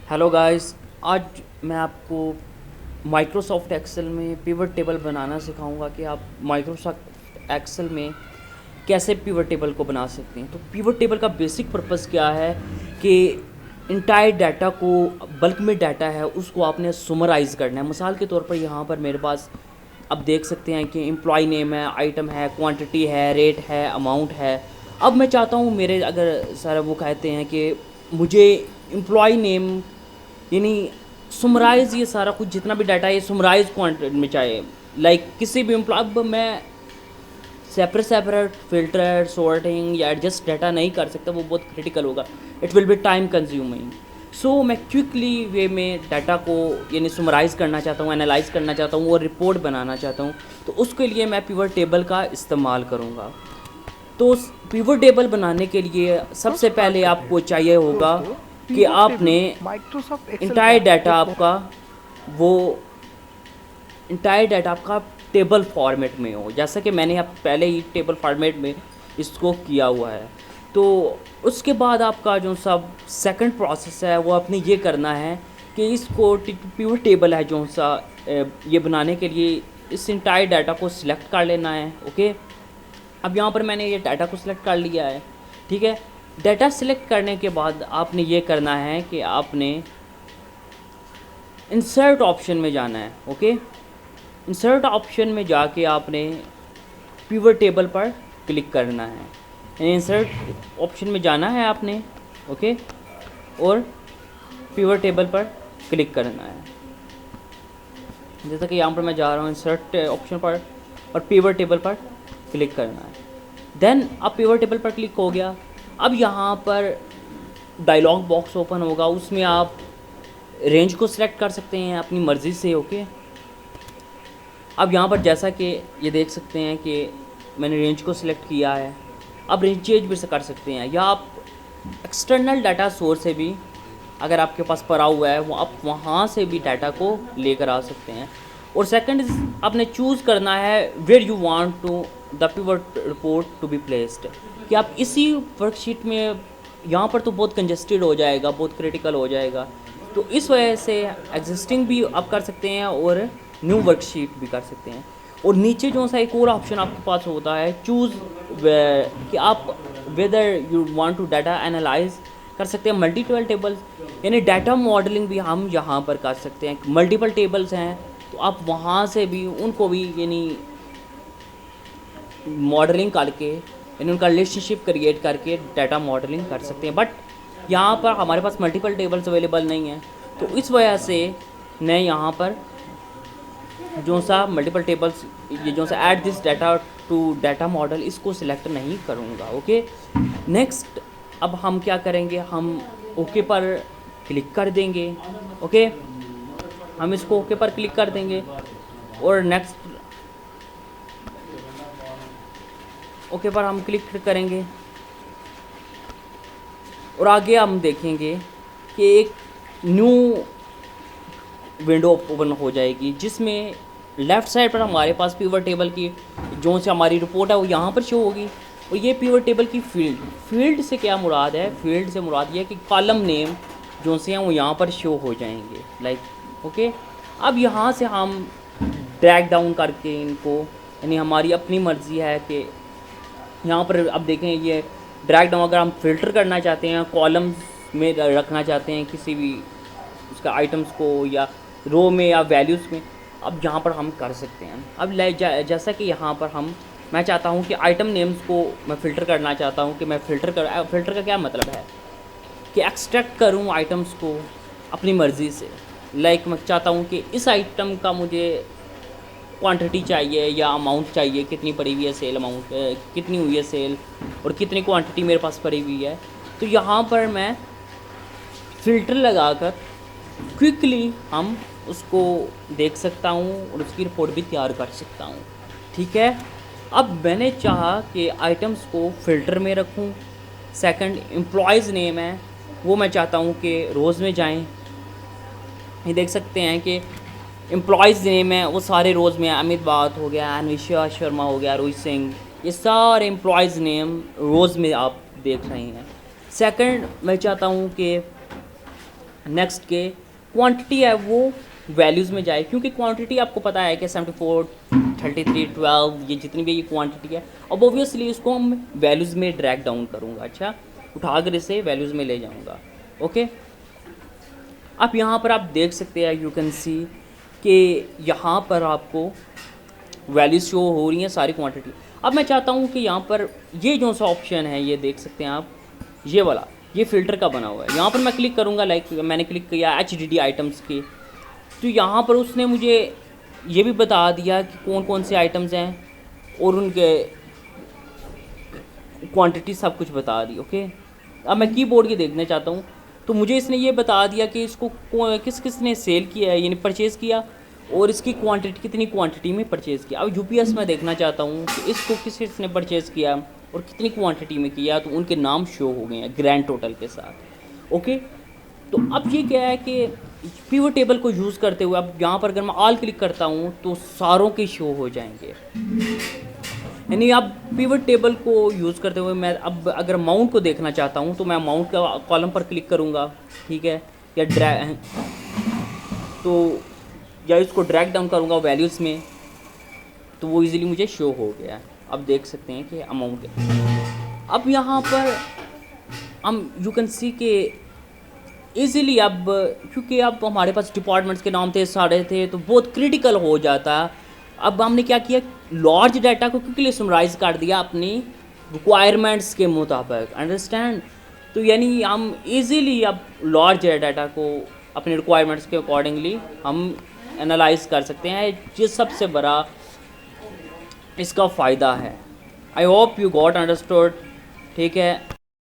Hello guys. आज मैं आपको माइक्रोसॉफ्ट एक्सेल में पिवट टेबल बनाना सिखाऊंगा कि आप माइक्रोसॉफ्ट एक्सेल में कैसे पिवट टेबल को बना सकते हैं। तो पिवट टेबल का बेसिक पर्पस क्या है कि इंटायर डाटा को, बल्क में डाटा है उसको आपने समराइज़ करना है। मिसाल के तौर पर यहाँ पर मेरे पास अब देख सकते हैं कि एम्प्लॉय नेम है, आइटम है, क्वांटिटी है, रेट है, अमाउंट है। अब मैं चाहता हूँ, मेरे अगर सर वो कहते हैं कि मुझे एम्प्लॉय नेम यानी सुमराइज़, ये सारा कुछ जितना भी डाटा है ये सुमराइज़ क्वांटिटी में चाहिए। लाइक किसी भी एम्प्लॉय, अब मैं सेपरेट फिल्टर सॉर्टिंग या एडजस्ट डाटा नहीं कर सकता, वो बहुत क्रिटिकल होगा, it will be time consuming. So मैं क्विकली वे में डाटा को यानी सुमराइज़ करना चाहता हूँ, एनालाइज करना चाहता हूँ और रिपोर्ट बनाना चाहता हूँ। तो उसके लिए मैं पिवट टेबल का इस्तेमाल करूँगा। तो पिवट टेबल बनाने के लिए सबसे दोस्त बात पहले करते हैं आपको चाहिए होगा दोस्तों। कि पिवट आपने टेबल माइक्रोसॉफ्ट एक्सेल का इंटायर डाटा एक आपका वो इंटायर डाटा आपका टेबल फॉर्मेट में हो, जैसा कि मैंने आप पहले ही टेबल फॉर्मेट में इसको किया हुआ है। तो उसके बाद आपका जो सब सेकंड प्रोसेस है वो आपने ये करना है कि इसको पिवट टेबल है जो सा ये बनाने के लिए इस इंटायर डाटा को सिलेक्ट कर लेना है। ओके, अब यहाँ पर मैंने ये डाटा को सिलेक्ट कर लिया है। ठीक है, डाटा सिलेक्ट करने के बाद आपने ये करना है कि आपने इंसर्ट ऑप्शन में जाना है। ओके, इंसर्ट ऑप्शन में जाके आपने पिवट टेबल पर क्लिक करना है, यानी इंसर्ट ऑप्शन में जाना है आपने। ओके, और पिवट टेबल पर क्लिक करना है। जैसा कि यहाँ पर मैं जा रहा हूँ इंसर्ट ऑप्शन पर और पिवट टेबल पर क्लिक करना है। देन अब पिवट टेबल पर क्लिक हो गया। अब यहाँ पर डायलॉग बॉक्स ओपन होगा, उसमें आप रेंज को सिलेक्ट कर सकते हैं अपनी मर्ज़ी से। ओके, अब यहाँ पर जैसा कि ये देख सकते हैं कि मैंने रेंज को सिलेक्ट किया है। अब रेंज चेंज भी कर सकते हैं, या आप एक्सटर्नल डाटा सोर्स से भी, अगर आपके पास पड़ा हुआ है वो आप वहाँ से भी डाटा को लेकर आ सकते हैं। और सेकंड, आपने चूज़ करना है where you want to the pivot report to be placed, कि आप इसी वर्कशीट में, यहाँ पर तो बहुत कंजेस्टेड हो जाएगा, बहुत क्रिटिकल हो जाएगा। तो इस वजह से एग्जिस्टिंग भी आप कर सकते हैं और न्यू वर्कशीट भी कर सकते हैं। और नीचे जो सा एक और ऑप्शन आपके पास होता है चूज़, कि आप whether you want to data analyse कर सकते हैं मल्टीपल टेबल्स, यानी डाटा मॉडलिंग भी हम यहाँ पर कर सकते हैं। मल्टीपल टेबल्स हैं तो आप वहाँ से भी उनको भी यानी मॉडलिंग करके, यानी उनका रिलेशनशिप क्रिएट करके डाटा मॉडलिंग कर सकते हैं। बट यहाँ पर हमारे पास मल्टीपल टेबल्स अवेलेबल नहीं हैं, तो इस वजह से मैं यहाँ पर जो सा मल्टीपल टेबल्स, ये जो सा add this data to data model, इसको सिलेक्ट नहीं करूँगा। ओके, नेक्स्ट अब हम क्या करेंगे, हम ओके पर क्लिक कर देंगे। ओके, हम इसको ओके पर क्लिक कर देंगे और नेक्स्ट ओके पर हम क्लिक करेंगे और आगे हम देखेंगे कि एक न्यू विंडो ओपन हो जाएगी, जिसमें लेफ़्ट साइड पर हमारे पास पिवट टेबल की जो से हमारी रिपोर्ट है वो यहाँ पर शो होगी। और ये पिवट टेबल की फील्ड से क्या मुराद है, फील्ड से मुराद ये है कि कॉलम नेम जो से हैं वो यहाँ पर शो हो जाएंगे। लाइक ओके, अब यहाँ से हम ड्रैग डाउन करके इनको, यानी हमारी अपनी मर्ज़ी है कि यहाँ पर अब देखें ये ड्रैग डाउन, अगर हम फ़िल्टर करना चाहते हैं, कॉलम्स में रखना चाहते हैं किसी भी उसका आइटम्स को, या रो में या वैल्यूज़ में, अब यहाँ पर हम कर सकते हैं। अब जैसा कि यहाँ पर मैं चाहता हूँ कि आइटम नेम्स को मैं फ़िल्टर करना चाहता हूँ, कि मैं फ़िल्टर का क्या मतलब है कि एक्सट्रैक्ट करूँ आइटम्स को अपनी मर्ज़ी से। लाइक मैं चाहता हूँ कि इस आइटम का मुझे क्वांटिटी चाहिए या अमाउंट चाहिए, कितनी पड़ी हुई है सेल अमाउंट, कितनी हुई है सेल और कितनी क्वांटिटी मेरे पास पड़ी हुई है। तो यहाँ पर मैं फ़िल्टर लगाकर क्विकली हम उसको देख सकता हूँ और उसकी रिपोर्ट भी तैयार कर सकता हूँ। ठीक है, अब मैंने चाहा कि आइटम्स को फ़िल्टर में रखूँ। सेकंड, एम्प्लॉयज़ नेम है वो मैं चाहता हूँ कि रोज़ में जाएं। ये देख सकते हैं कि एम्प्लॉयज़ नेम है वो सारे रोज़ में, अमित बात हो गया, अनविशा शर्मा हो गया, रोहित सिंह, ये सारे एम्प्लॉयज़ नेम रोज़ में आप देख रहे हैं। सेकंड, मैं चाहता हूँ कि नेक्स्ट के क्वांटिटी है वो वैल्यूज़ में जाए, क्योंकि क्वांटिटी आपको पता है कि 74, 33, 12 ये जितनी भी ये क्वांटिटी है, अब ऑब्वियसली इसको हम वैल्यूज़ में ड्रैग डाउन करूँगा। अच्छा, उठाकर इसे वैल्यूज़ में ले जाऊँगा। ओके, अब यहाँ पर आप देख सकते हैं, यू कैन सी कि यहाँ पर आपको वैल्यूज़ शो हो रही हैं सारी क्वांटिटी। अब मैं चाहता हूँ कि यहाँ पर ये जो सा ऑप्शन है, ये देख सकते हैं आप, ये वाला, ये फ़िल्टर का बना हुआ है। यहाँ पर मैं क्लिक करूँगा, लाइक मैंने क्लिक किया HDD आइटम्स के, तो यहाँ पर उसने मुझे ये भी बता दिया कि कौन कौन से आइटम्स हैं और उनके क्वांटिटी सब कुछ बता दी। ओके, अब मैं कीबोर्ड की देखना चाहता हूँ, तो मुझे इसने ये बता दिया कि इसको किस किस ने सेल किया है, यानी परचेज़ किया, और इसकी क्वांटिटी कितनी क्वांटिटी में परचेज़ किया। अब UPS में देखना चाहता हूँ कि इसको किस किसने परचेज़ किया और कितनी क्वांटिटी में किया, तो उनके नाम शो हो गए हैं ग्रैंड टोटल के साथ। ओके, तो अब ये क्या है कि पिवट टेबल को यूज़ करते हुए, अब यहाँ पर अगर मैं ऑल क्लिक करता हूँ तो सारों के शो हो जाएंगे। यानी अब पिवट टेबल को यूज़ करते हुए मैं अब अगर अमाउंट को देखना चाहता हूँ तो मैं अमाउंट का कॉलम पर क्लिक करूँगा, ठीक है, या या इसको ड्रैग डाउन करूँगा वैल्यूज़ में, तो वो इजीली मुझे शो हो गया। अब देख सकते हैं कि अमाउंट, अब यहाँ पर हम यू कैन सी के ईज़िली, अब क्योंकि अब हमारे पास डिपार्टमेंट्स के नाम थे सारे थे, तो बहुत क्रिटिकल हो जाता। अब हमने क्या किया, लार्ज डाटा को क्विकली समराइज़ कर दिया अपनी रिक्वायरमेंट्स के मुताबिक, अंडरस्टैंड। तो यानी हम इजीली अब लार्ज डाटा को अपने रिक्वायरमेंट्स के अकॉर्डिंगली हम एनालाइज कर सकते हैं, ये सबसे बड़ा इसका फ़ायदा है। I hope you got understood, ठीक है।